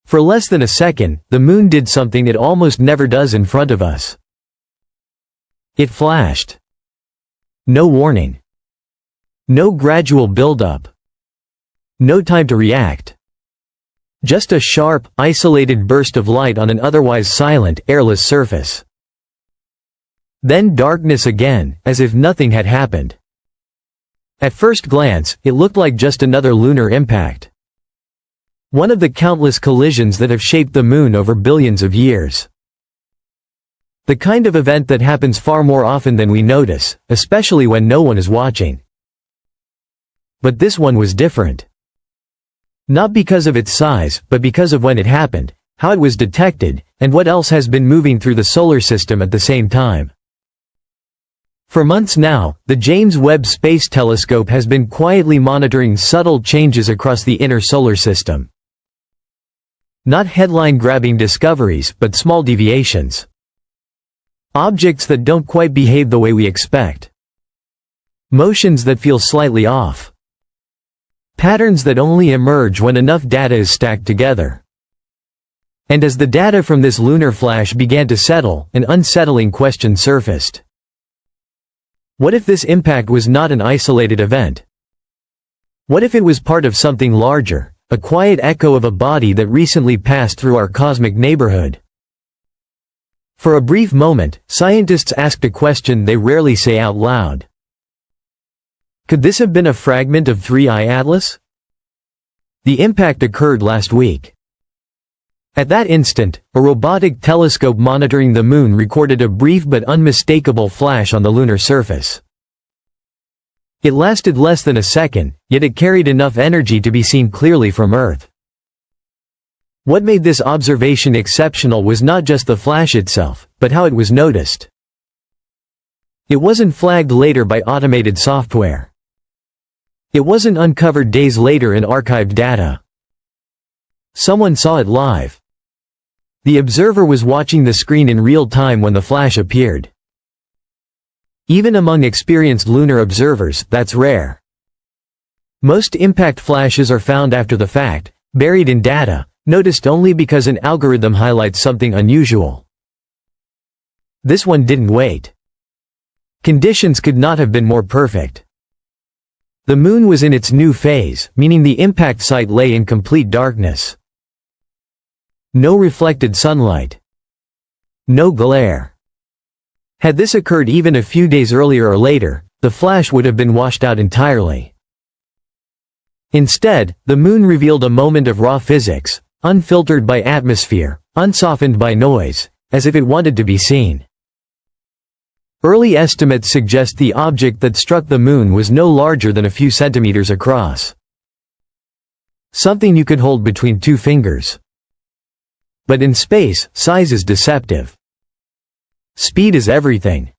For less than a second, the moon did something it almost never does in front of us. It flashed. No warning. No gradual buildup. No time to react. Just a sharp, isolated burst of light on an otherwise silent, airless surface. Then darkness again, as if nothing had happened. At first glance, it looked like just another lunar impact. One of the countless collisions that have shaped the moon over billions of years. The kind of event that happens far more often than we notice, especially when no one is watching. But this one was different. Not because of its size, but because of when it happened, how it was detected, and what else has been moving through the solar system at the same time. For months now, the James Webb Space Telescope has been quietly monitoring subtle changes across the inner solar system. Not headline-grabbing discoveries, but small deviations. Objects that don't quite behave the way we expect. Motions that feel slightly off. Patterns that only emerge when enough data is stacked together. And as the data from this lunar flash began to settle, an unsettling question surfaced. What if this impact was not an isolated event? What if it was part of something larger, a quiet echo of a body that recently passed through our cosmic neighborhood? For a brief moment, scientists asked a question they rarely say out loud. Could this have been a fragment of 3I Atlas? The impact occurred last week. At that instant, a robotic telescope monitoring the moon recorded a brief but unmistakable flash on the lunar surface. It lasted less than a second, yet it carried enough energy to be seen clearly from Earth. What made this observation exceptional was not just the flash itself, but how it was noticed. It wasn't flagged later by automated software. It wasn't uncovered days later in archived data. Someone saw it live. The observer was watching the screen in real time when the flash appeared. Even among experienced lunar observers, that's rare. Most impact flashes are found after the fact, buried in data, noticed only because an algorithm highlights something unusual. This one didn't wait. Conditions could not have been more perfect. The moon was in its new phase, meaning the impact site lay in complete darkness. No reflected sunlight. No glare. Had this occurred even a few days earlier or later, the flash would have been washed out entirely. Instead, the moon revealed a moment of raw physics, unfiltered by atmosphere, unsoftened by noise, as if it wanted to be seen. Early estimates suggest the object that struck the moon was no larger than a few centimeters across. Something you could hold between two fingers. But in space, size is deceptive. Speed is everything.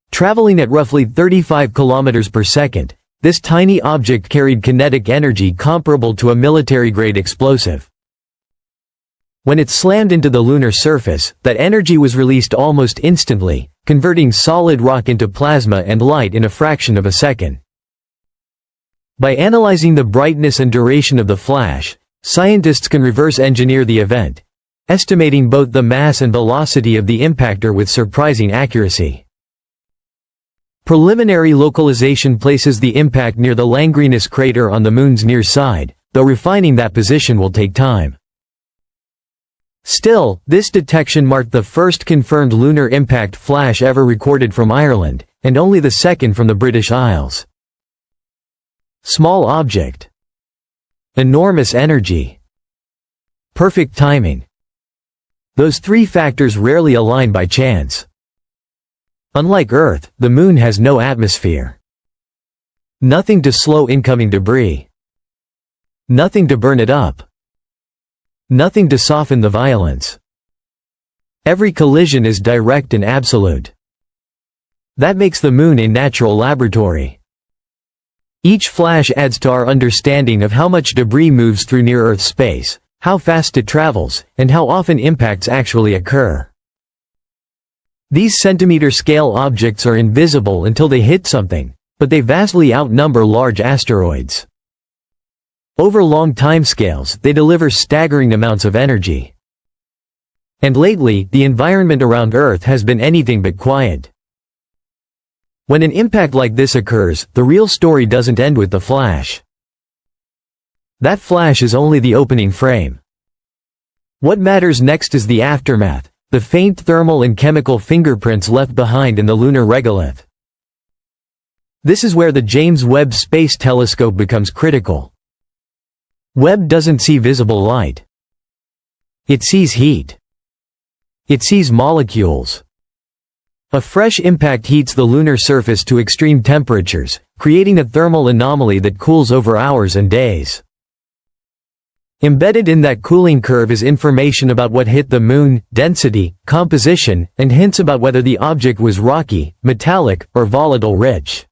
Traveling at roughly 35 kilometers per second, this tiny object carried kinetic energy comparable to a military-grade explosive. When it slammed into the lunar surface, that energy was released almost instantly, converting solid rock into plasma and light in a fraction of a second. By analyzing the brightness and duration of the flash, scientists can reverse engineer the event, estimating both the mass and velocity of the impactor with surprising accuracy. Preliminary localization places the impact near the Langrenus crater on the moon's near side, though refining that position will take time. Still, this detection marked the first confirmed lunar impact flash ever recorded from Ireland, and only the second from the British Isles. Small object. Enormous energy. Perfect timing. Those three factors rarely align by chance. Unlike Earth, the moon has no atmosphere. Nothing to slow incoming debris. Nothing to burn it up. Nothing to soften the violence. Every collision is direct and absolute. That makes the moon a natural laboratory. Each flash adds to our understanding of how much debris moves through near-Earth space, how fast it travels, and how often impacts actually occur. These centimeter-scale objects are invisible until they hit something, but they vastly outnumber large asteroids. Over long timescales, they deliver staggering amounts of energy. And lately, the environment around Earth has been anything but quiet. When an impact like this occurs, the real story doesn't end with the flash. That flash is only the opening frame. What matters next is the aftermath, the faint thermal and chemical fingerprints left behind in the lunar regolith. This is where the James Webb Space Telescope becomes critical. Webb doesn't see visible light. It sees heat. It sees molecules. A fresh impact heats the lunar surface to extreme temperatures, creating a thermal anomaly that cools over hours and days. Embedded in that cooling curve is information about what hit the Moon, density, composition, and hints about whether the object was rocky, metallic, or volatile-rich.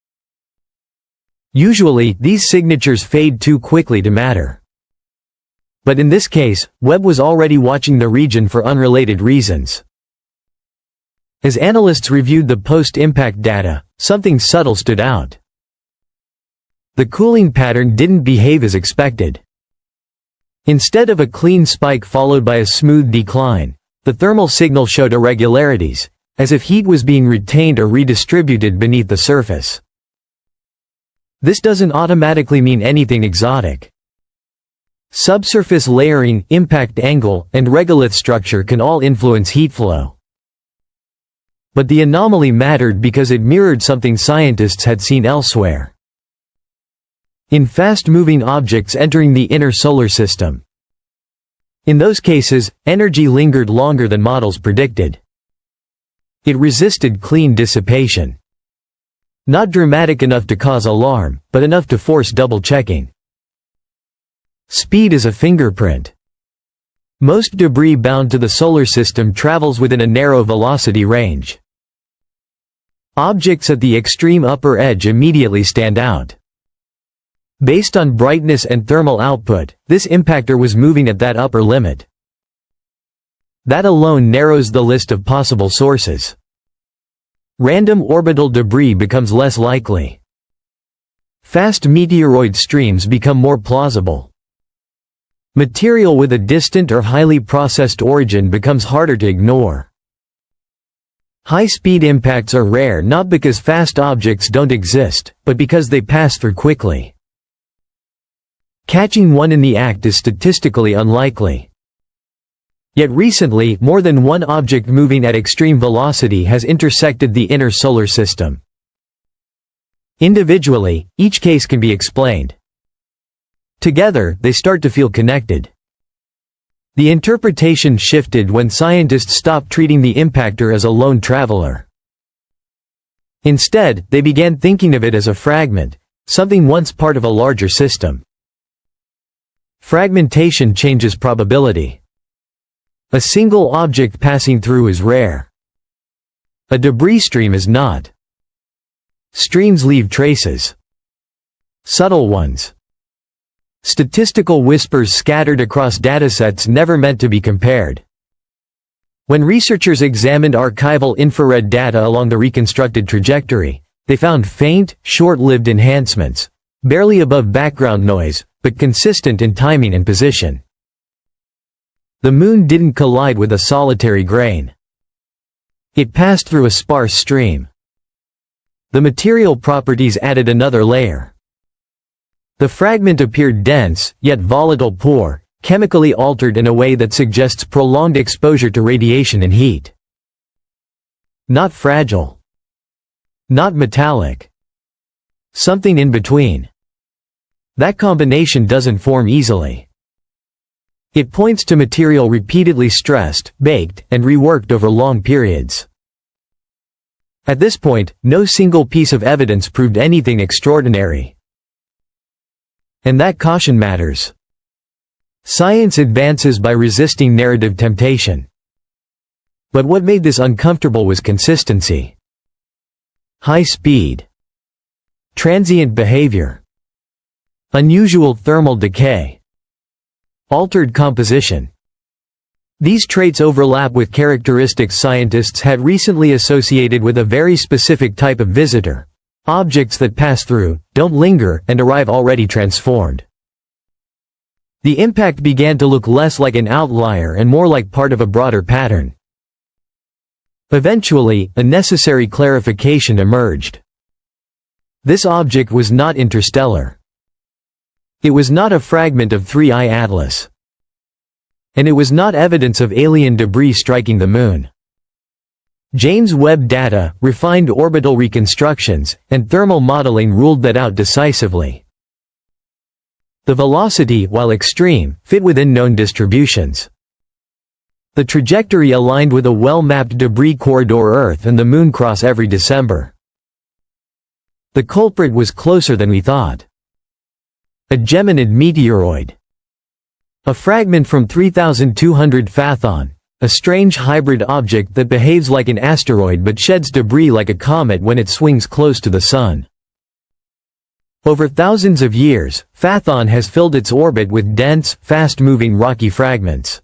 Usually, these signatures fade too quickly to matter. But in this case, Webb was already watching the region for unrelated reasons. As analysts reviewed the post-impact data, something subtle stood out. The cooling pattern didn't behave as expected. Instead of a clean spike followed by a smooth decline, the thermal signal showed irregularities, as if heat was being retained or redistributed beneath the surface. This doesn't automatically mean anything exotic. Subsurface layering, impact angle, and regolith structure can all influence heat flow. But the anomaly mattered because it mirrored something scientists had seen elsewhere. In fast-moving objects entering the inner solar system. In those cases, energy lingered longer than models predicted. It resisted clean dissipation. Not dramatic enough to cause alarm, but enough to force double-checking. Speed is a fingerprint. Most debris bound to the solar system travels within a narrow velocity range. Objects at the extreme upper edge immediately stand out. Based on brightness and thermal output, this impactor was moving at that upper limit. That alone narrows the list of possible sources. Random orbital debris becomes less likely. Fast meteoroid streams become more plausible. Material with a distant or highly processed origin becomes harder to ignore. High-speed impacts are rare not because fast objects don't exist, but because they pass through quickly. Catching one in the act is statistically unlikely. Yet recently, more than one object moving at extreme velocity has intersected the inner solar system. Individually, each case can be explained. Together, they start to feel connected. The interpretation shifted when scientists stopped treating the impactor as a lone traveler. Instead, they began thinking of it as a fragment, something once part of a larger system. Fragmentation changes probability. A single object passing through is rare. A debris stream is not. Streams leave traces. Subtle ones. Statistical whispers scattered across datasets never meant to be compared. When researchers examined archival infrared data along the reconstructed trajectory, they found faint, short-lived enhancements, barely above background noise, but consistent in timing and position. The Moon didn't collide with a solitary grain. It passed through a sparse stream. The material properties added another layer. The fragment appeared dense, yet volatile poor, chemically altered in a way that suggests prolonged exposure to radiation and heat. Not fragile. Not metallic. Something in between. That combination doesn't form easily. It points to material repeatedly stressed, baked, and reworked over long periods. At this point, no single piece of evidence proved anything extraordinary. And that caution matters. Science advances by resisting narrative temptation. But what made this uncomfortable was consistency. High speed. Transient behavior. Unusual thermal decay. Altered composition. These traits overlap with characteristics scientists had recently associated with a very specific type of visitor. Objects that pass through, don't linger, and arrive already transformed. The impact began to look less like an outlier and more like part of a broader pattern. Eventually, a necessary clarification emerged. This object was not interstellar. It was not a fragment of 3I Atlas. And it was not evidence of alien debris striking the Moon. James Webb data, refined orbital reconstructions, and thermal modeling ruled that out decisively. The velocity, while extreme, fit within known distributions. The trajectory aligned with a well-mapped debris corridor Earth and the Moon cross every December. The culprit was closer than we thought. A Geminid meteoroid. A fragment from 3,200 Phathon, a strange hybrid object that behaves like an asteroid but sheds debris like a comet when it swings close to the Sun. Over thousands of years, Phathon has filled its orbit with dense, fast-moving rocky fragments.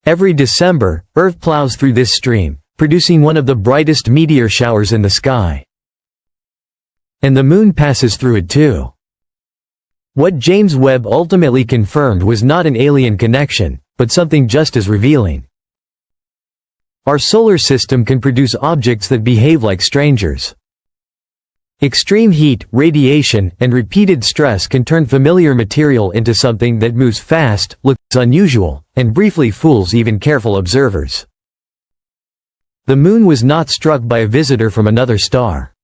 Every December, Earth plows through this stream, producing one of the brightest meteor showers in the sky. And the Moon passes through it too. What James Webb ultimately confirmed was not an alien connection, but something just as revealing. Our solar system can produce objects that behave like strangers. Extreme heat, radiation, and repeated stress can turn familiar material into something that moves fast, looks unusual, and briefly fools even careful observers. The Moon was not struck by a visitor from another star.